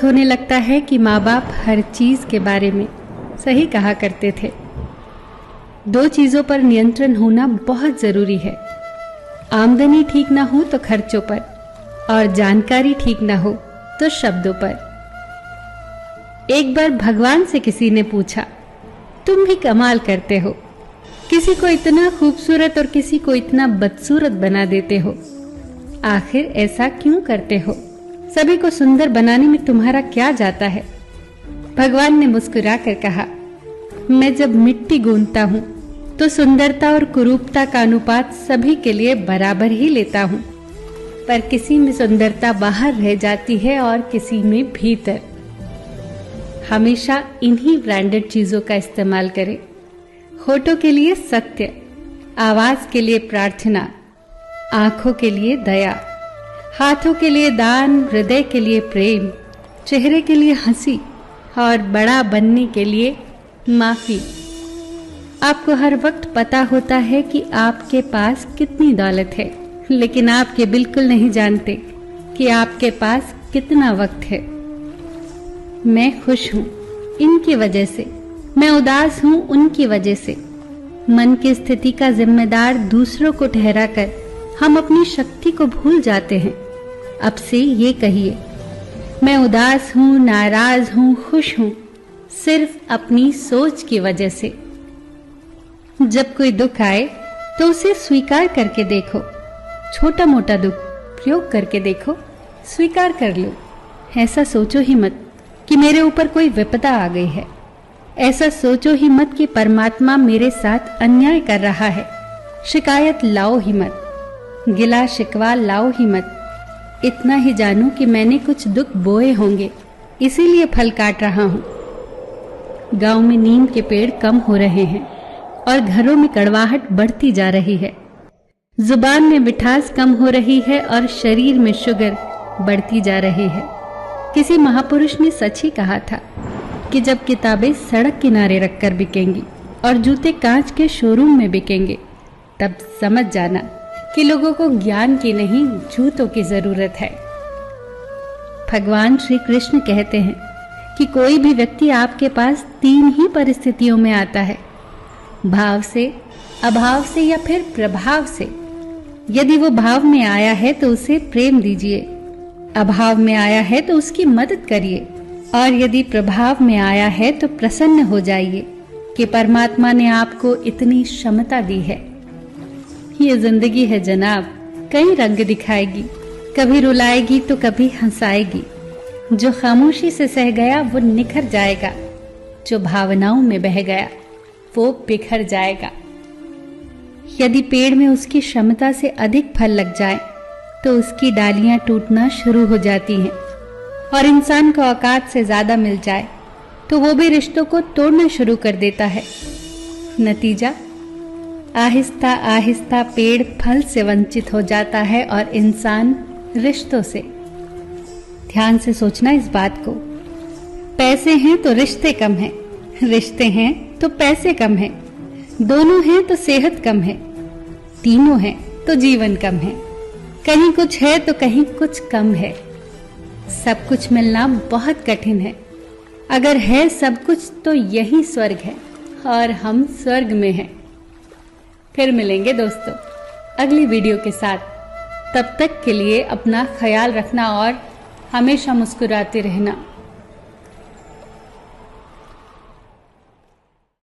होने लगता है कि माँ बाप हर चीज के बारे में सही कहा करते थे। दो चीजों पर नियंत्रण होना बहुत जरूरी है। आमदनी ठीक ना हो तो खर्चों पर, और जानकारी ठीक ना हो तो शब्दों पर। एक बार भगवान से किसी ने पूछा, तुम भी कमाल करते हो, किसी को इतना खूबसूरत और किसी को इतना बदसूरत बना देते हो, आखिर ऐसा क्यों करते हो? सभी को सुंदर बनाने में तुम्हारा क्या जाता है? भगवान ने मुस्कुराकर कहा, मैं जब मिट्टी गूंथता हूँ तो सुंदरता और कुरूपता का अनुपात सभी के लिए बराबर ही लेता हूँ, पर किसी में सुंदरता बाहर रह जाती है और किसी में भीतर। हमेशा इन्हीं ब्रांडेड चीजों का इस्तेमाल करें। होठों के लिए सत्य, आवाज के लिए प्रार्थना, आंखों के लिए दया, हाथों के लिए दान, हृदय के लिए प्रेम, चेहरे के लिए हंसी और बड़ा बनने के लिए माफी। आपको हर वक्त पता होता है कि आपके पास कितनी दौलत है, लेकिन आप ये बिल्कुल नहीं जानते कि आपके पास कितना वक्त है। मैं खुश हूँ इनकी वजह से, मैं उदास हूँ उनकी वजह से। मन की स्थिति का जिम्मेदार दूसरों को ठहराकर हम अपनी शक्ति को भूल जाते हैं। अब से ये कहिए, मैं उदास हूँ, नाराज हूँ, खुश हूँ, सिर्फ अपनी सोच की वजह से। जब कोई दुख आए तो उसे स्वीकार करके देखो। छोटा मोटा दुख प्रयोग करके देखो, स्वीकार कर लो। ऐसा सोचो ही मत कि मेरे ऊपर कोई विपदा आ गई है। ऐसा सोचो ही मत कि परमात्मा मेरे साथ अन्याय कर रहा है। शिकायत लाओ ही मत, गिला शिकवा लाओ ही मत। इतना ही जानो कि मैंने कुछ दुख बोए होंगे, इसीलिए फल काट रहा हूँ। गांव में नीम के पेड़ कम हो रहे हैं और घरों में कड़वाहट बढ़ती जा रही है। जुबान में मिठास कम हो रही है और शरीर में शुगर बढ़ती जा रही है। किसी महापुरुष ने सच ही कहा था कि जब किताबें सड़क किनारे रखकर बिकेंगी और जूते कांच के शोरूम में बिकेंगे, तब समझ जाना कि लोगों को ज्ञान की नहीं, जूतों की जरूरत है। भगवान श्री कृष्ण कहते हैं कि कोई भी व्यक्ति आपके पास तीन ही परिस्थितियों में आता है, भाव से, अभाव से या फिर प्रभाव से। यदि वो भाव में आया है तो उसे प्रेम दीजिए, अभाव में आया है तो उसकी मदद करिए, और यदि प्रभाव में आया है तो प्रसन्न हो जाइए कि परमात्मा ने आपको इतनी क्षमता दी है। ये जिंदगी है जनाब, कई रंग दिखाएगी, कभी रुलाएगी तो कभी हंसाएगी। जो खामोशी से सह गया वो निखर जाएगा, जो भावनाओं में बह गया वो बिखर जाएगा। यदि पेड़ में उसकी क्षमता से अधिक फल लग जाए तो उसकी डालियां टूटना शुरू हो जाती हैं, और इंसान को औकात से ज्यादा मिल जाए तो वो भी रिश्तों को तोड़ना शुरू कर देता है। नतीजा, आहिस्ता आहिस्ता पेड़ फल से वंचित हो जाता है और इंसान रिश्तों से। ध्यान से सोचना इस बात को। पैसे हैं तो रिश्ते कम हैं, रिश्ते हैं तो पैसे कम हैं, दोनों हैं तो सेहत कम है, तीनों हैं तो जीवन कम है। कहीं कुछ है तो कहीं कुछ कम है। सब कुछ मिलना बहुत कठिन है। अगर है सब कुछ तो यही स्वर्ग है, और हम स्वर्ग में हैं। फिर मिलेंगे दोस्तों अगली वीडियो के साथ। तब तक के लिए अपना ख्याल रखना और हमेशा मुस्कुराते रहना।